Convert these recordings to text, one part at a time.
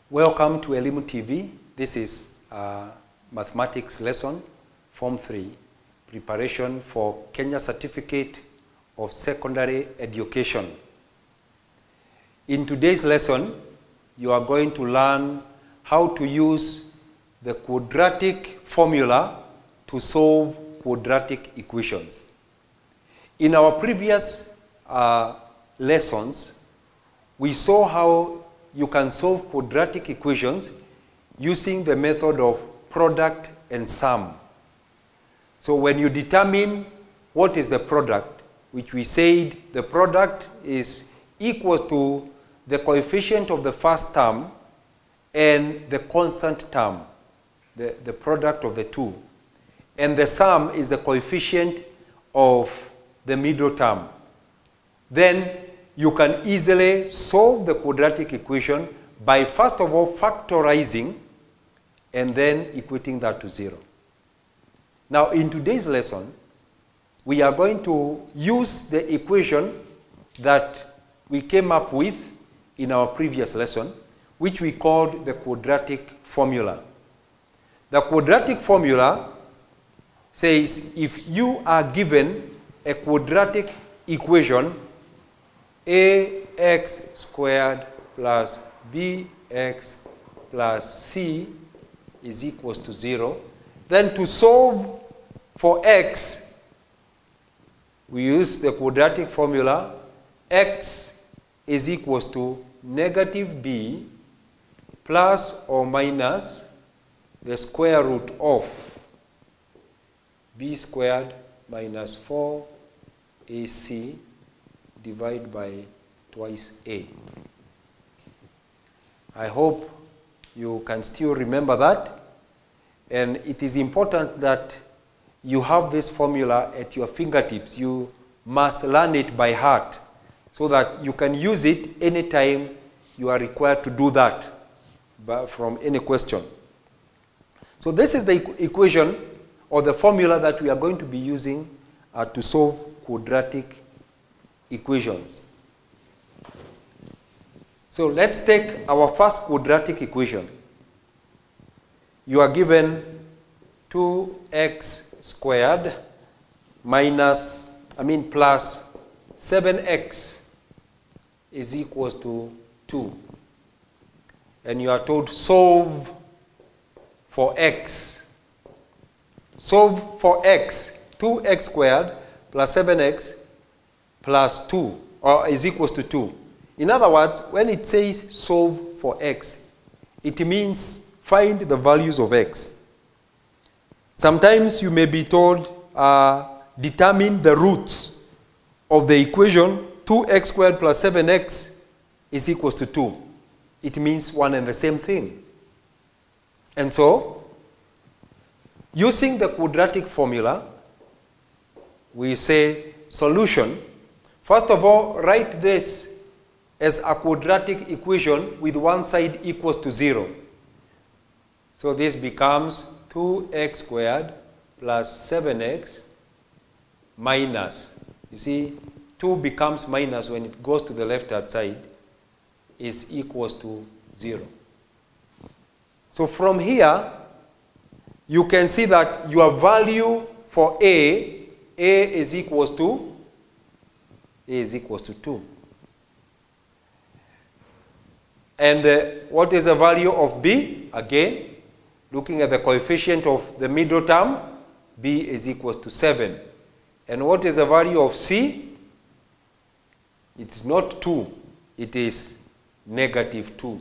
Welcome to Elimu TV. This is mathematics lesson, Form 3, preparation for Kenya Certificate of Secondary Education. In today's lesson, you are going to learn how to use the quadratic formula to solve quadratic equations. In our previous lessons, we saw how you can solve quadratic equations using the method of product and sum. So when you determine what is the product, which we said the product is equals to the coefficient of the first term and the constant term, the product of the two. And the sum is the coefficient of the middle term. Then you can easily solve the quadratic equation by first of all factorizing and then equating that to 0. Now in today's lesson, we are going to use the equation that we came up with in our previous lesson, which we called the quadratic formula. The quadratic formula says if you are given a quadratic equation, ax squared plus bx plus c is equals to 0. Then to solve for x, we use the quadratic formula. X is equals to negative b plus or minus the square root of b squared minus 4ac divided by twice a. I hope you can still remember that. And it is important that you have this formula at your fingertips. You must learn it by heart so that you can use it anytime you are required to do that from any question. So this is the equation or the formula that we are going to be using to solve quadratic equations. So let's take our first quadratic equation. You are given 2x squared plus 7x is equals to 2. And you are told solve for x. Solve for x, 2x squared plus 7x plus 2, or is equals to 2. In other words, when it says solve for x, it means find the values of x. Sometimes you may be told determine the roots of the equation 2x squared plus 7x is equals to 2. It means one and the same thing. And so, using the quadratic formula, we say solution. First of all, write this as a quadratic equation with one side equals to 0. So this becomes 2x squared plus 7x minus, you see, 2 becomes minus when it goes to the left-hand side, is equals to 0. So from here, you can see that your value for a is equals to 2. And what is the value of b? Again, looking at the coefficient of the middle term, b is equals to 7. And what is the value of c? It's not 2, it is negative 2.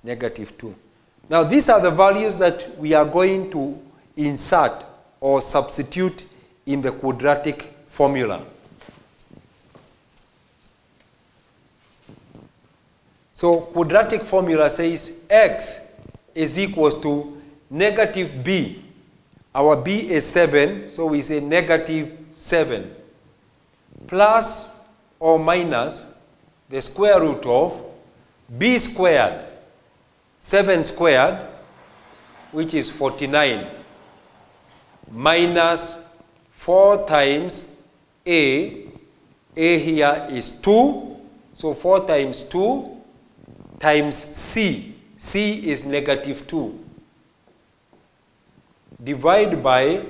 Negative 2. Now these are the values that we are going to insert or substitute in the quadratic formula. So quadratic formula says x is equals to negative b. Our b is 7, so we say negative 7 plus or minus the square root of b squared, 7 squared, which is 49, minus 4 times a here is 2, so 4 times 2 times C. C is negative 2. Divide by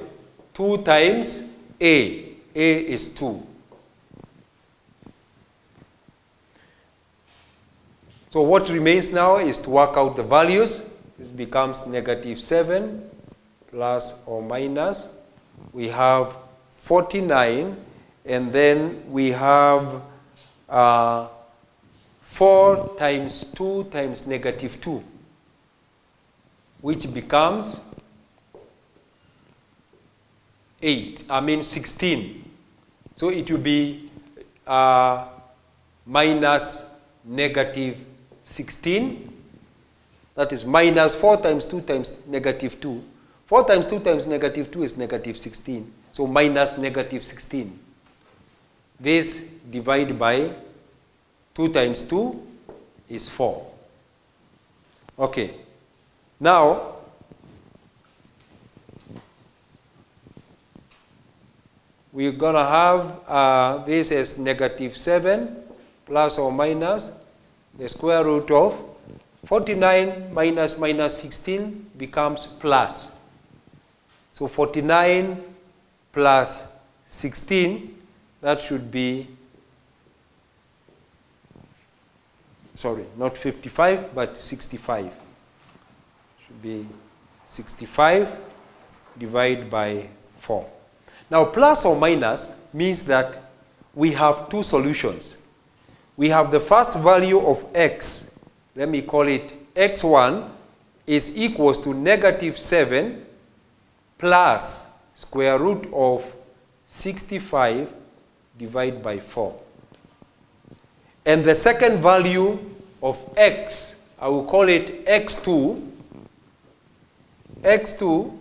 2 times A. A is 2. So what remains now is to work out the values. This becomes negative 7 plus or minus. We have 49, and then we have 4 times 2 times negative 2, which becomes 16. So it will be minus negative 16. That is minus 4 times 2 times negative 2. 4 times 2 times negative 2 is negative 16. So minus negative 16. This divided by 2 times 2 is 4. Okay. Now, we're going to have this as negative 7 plus or minus the square root of 49 minus 16 becomes plus. So 49 plus 16, that should be, sorry, not 55, but 65. Should be 65 divided by 4. Now, plus or minus means that we have two solutions. We have the first value of x, let me call it x1, is equals to negative 7 plus square root of 65 divided by 4. And the second value of x, I will call it x2. x2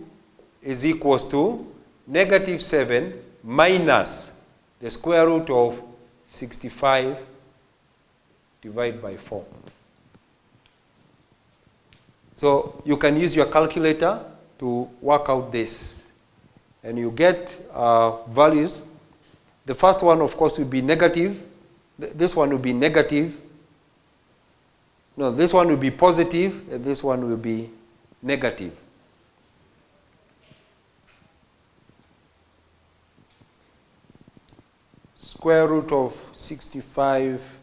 is equals to negative 7 minus the square root of 65 divided by 4. So you can use your calculator to work out this. And you get values. The first one, of course, will be negative. This one will be negative. No, this one will be positive, and this one will be negative. Square root of 65,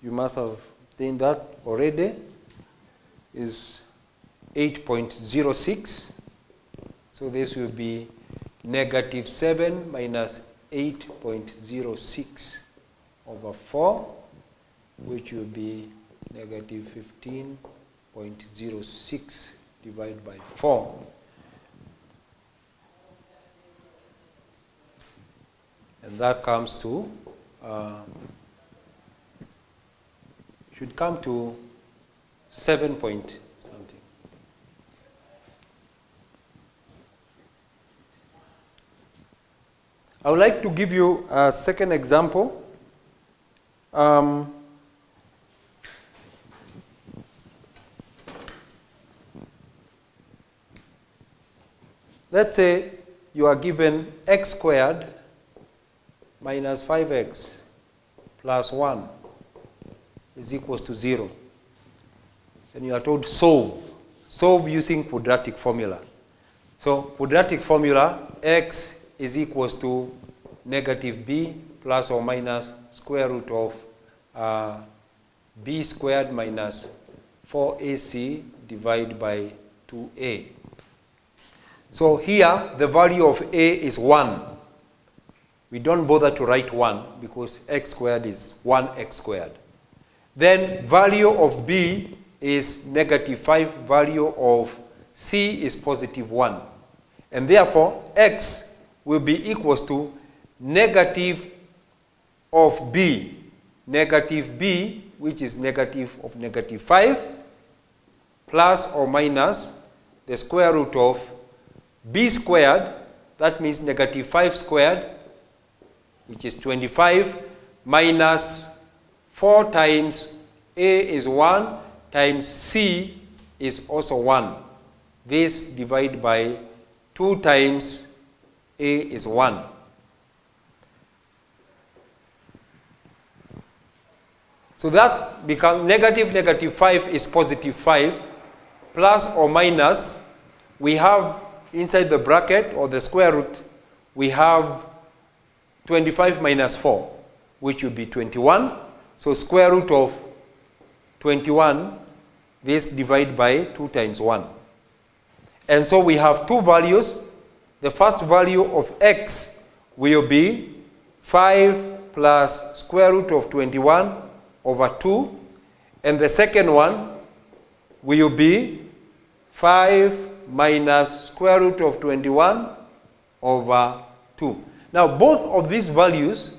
you must have obtained that already, is 8.06. So this will be negative 7 minus 8.06 over 4, which will be negative 15.06 divided by 4. And that comes to, should come to 7 point something. I would like to give you a second example. Let's say you are given x squared minus 5x plus 1 is equals to 0. And you are told solve. Solve using quadratic formula. So quadratic formula, x is equals to negative b plus or minus square root of b squared minus 4ac divided by 2a. So here the value of a is 1. We don't bother to write 1 because x squared is 1x squared. Then value of b is negative 5, value of c is positive 1. And therefore, x will be equals to negative of b, negative b, which is negative of negative 5, plus or minus the square root of b squared, that means negative 5 squared, which is 25, minus 4 times a is 1, times c is also 1. This divided by 2 times a is 1. So that becomes negative 5 is positive 5, plus or minus, we have inside the bracket or the square root, we have 25 minus 4, which would be 21. So square root of 21, this divide by 2 times 1. And so we have two values. The first value of x will be 5 plus square root of 21 over 2. And the second one will be 5 minus square root of 21 over 2. Now both of these values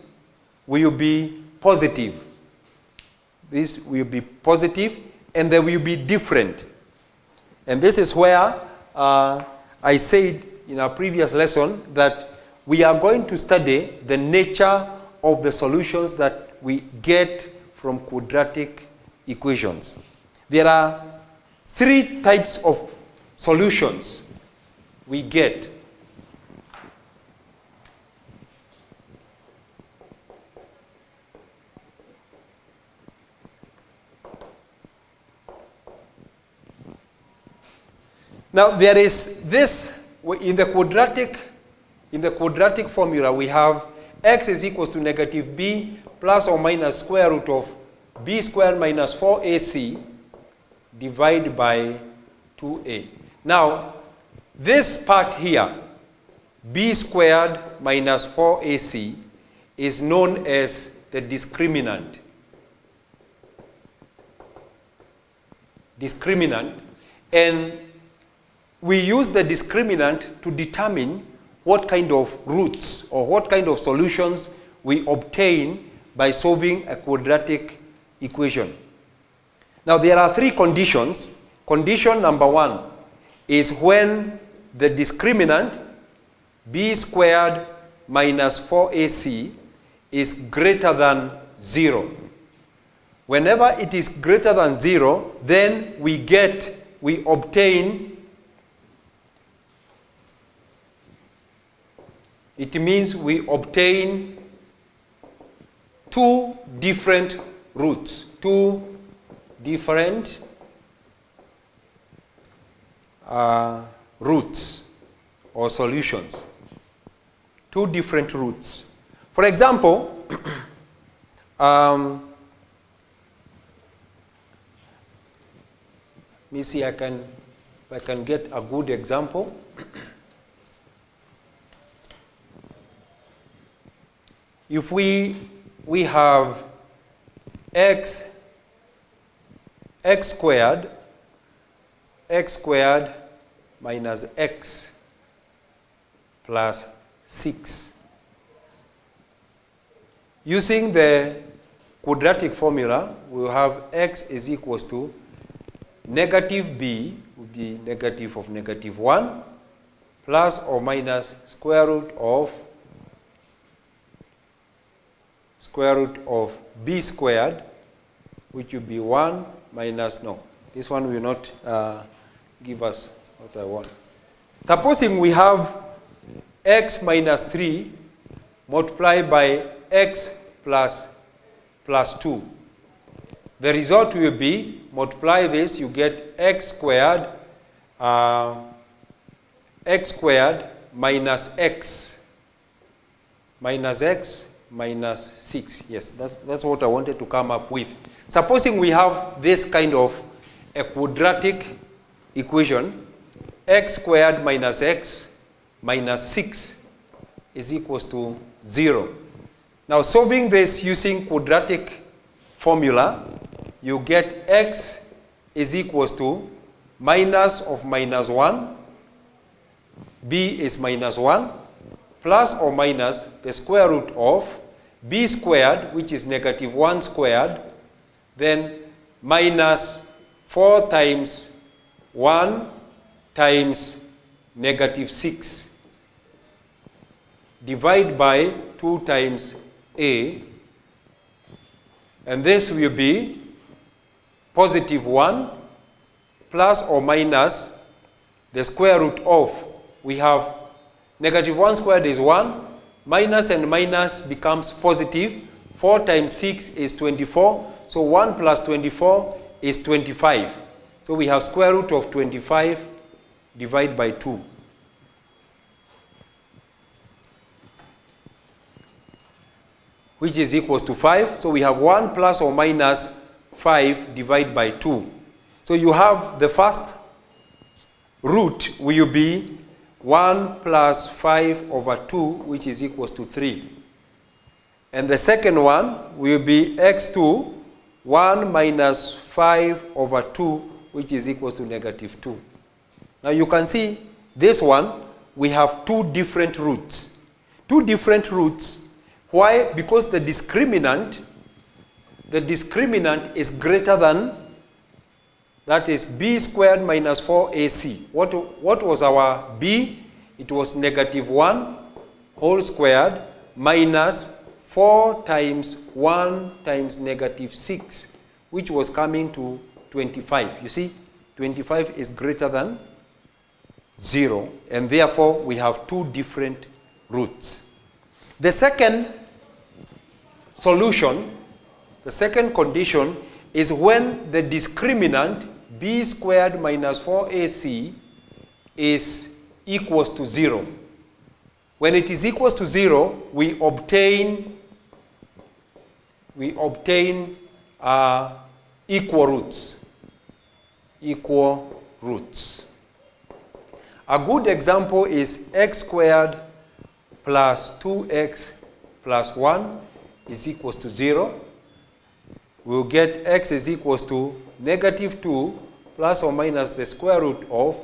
will be positive. This will be positive and they will be different. And this is where I said in our previous lesson that we are going to study the nature of the solutions that we get from quadratic equations. There are three types of solutions we get. Now there is this in the quadratic formula we have x is equals to negative b plus or minus square root of b squared minus 4ac divided by 2a. Now this part here, b squared minus 4ac, is known as the discriminant. And we use the discriminant to determine what kind of roots or what kind of solutions we obtain by solving a quadratic equation. Now there are three conditions. Condition number one is when the discriminant b squared minus 4ac is greater than 0. Whenever it is greater than 0, then we obtain, it means we obtain two different roots, two different roots or solutions. Two different roots. For example, let me see if I can get a good example. If we have x squared minus x plus 6. Using the quadratic formula, we will have x is equals to negative b would be negative of negative 1 plus or minus square root of b squared, which will be 1 minus, no, this one will not give us what I want. Supposing we have x minus 3 multiplied by x plus 2. The result will be, multiply this, you get x squared minus x minus 6. Yes, that's what I wanted to come up with. Supposing we have this kind of a quadratic equation, x squared minus x minus 6 is equals to 0. Now solving this using quadratic formula, you get x is equals to minus of minus 1, b is minus 1, plus or minus the square root of b squared, which is negative 1 squared, then minus 4 times 1 times negative 6, divide by 2 times a, and this will be positive 1 plus or minus the square root of, we have negative 1 squared is 1, minus and minus becomes positive, 4 times 6 is 24, So 1 plus 24 is 25. So we have square root of 25 divided by 2. Which is equals to 5. So we have 1 plus or minus 5 divided by 2. So you have the first root will be 1 plus 5 over 2, which is equals to 3. And the second one will be x2, 1 minus 5 over 2, which is equals to negative 2. Now you can see this one, we have two different roots. Two different roots. Why? Because the discriminant is greater than, that is b squared minus 4ac. What was our b? It was negative 1 whole squared minus 4 times 1 times negative 6, which was coming to 25. You see, 25 is greater than 0, and therefore we have two different roots. The second solution, the second condition, is when the discriminant b squared minus 4ac is equals to 0. When it is equals to 0, we obtain equal roots. Equal roots. A good example is x squared plus 2x plus 1 is equals to 0. We'll get x is equals to negative 2 plus or minus the square root of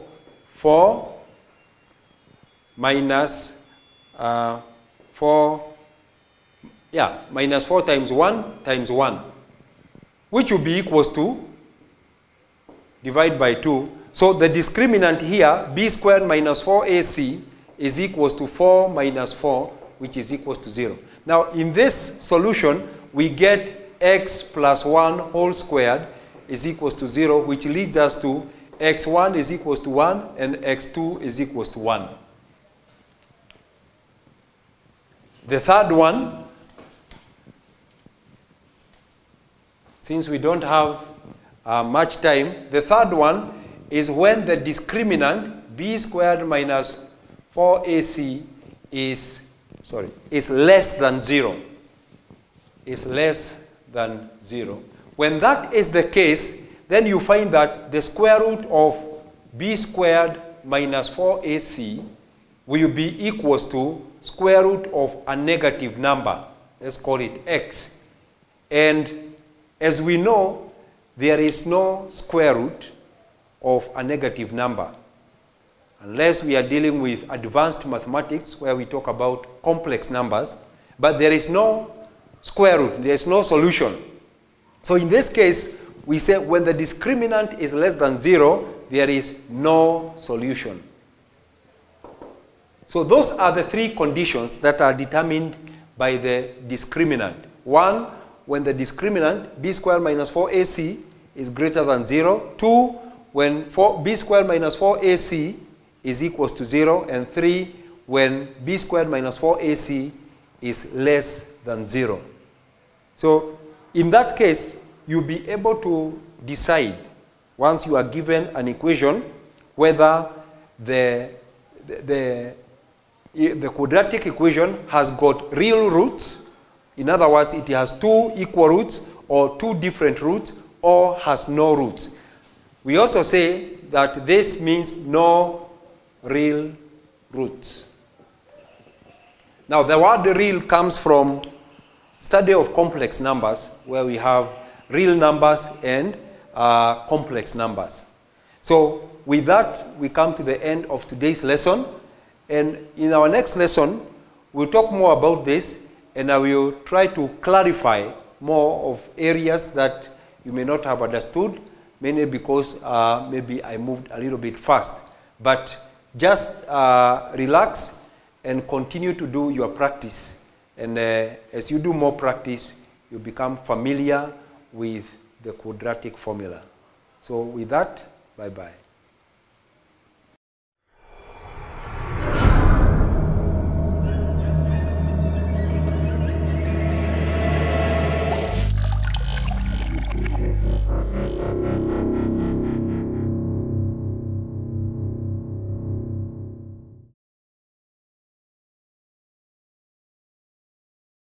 4 minus 4 times 1, which will be equals to, divide by 2. So the discriminant here, b squared minus 4ac, is equals to 4 minus 4, which is equals to 0. Now in this solution, we get x plus 1 whole squared is equals to 0, which leads us to x1 is equals to 1 and x2 is equals to 1. The third one, since we don't have much time, the third one is when the discriminant b squared minus 4ac is less than 0. Is less than 0. When that is the case, then you find that the square root of b squared minus 4ac will be equals to square root of a negative number. Let's call it x. And as we know, there is no square root of a negative number, unless we are dealing with advanced mathematics where we talk about complex numbers, but there is no square root, there is no solution. So in this case, we say when the discriminant is less than 0, there is no solution. So those are the three conditions that are determined by the discriminant. 1, when the discriminant b squared minus 4ac is greater than 0. 2, when b squared minus 4ac is equals to 0. And 3, when b squared minus 4ac is less than 0. So in that case, you'll be able to decide, once you are given an equation, whether the quadratic equation has got real roots. In other words, it has two equal roots or two different roots, or has no roots. We also say that this means no real roots. Now, the word real comes from study of complex numbers, where we have real numbers and complex numbers. So with that, we come to the end of today's lesson. And in our next lesson, we'll talk more about this, and I will try to clarify more of areas that you may not have understood, mainly because maybe I moved a little bit fast. But just relax and continue to do your practice. And as you do more practice, you become familiar with the quadratic formula. So with that, bye-bye.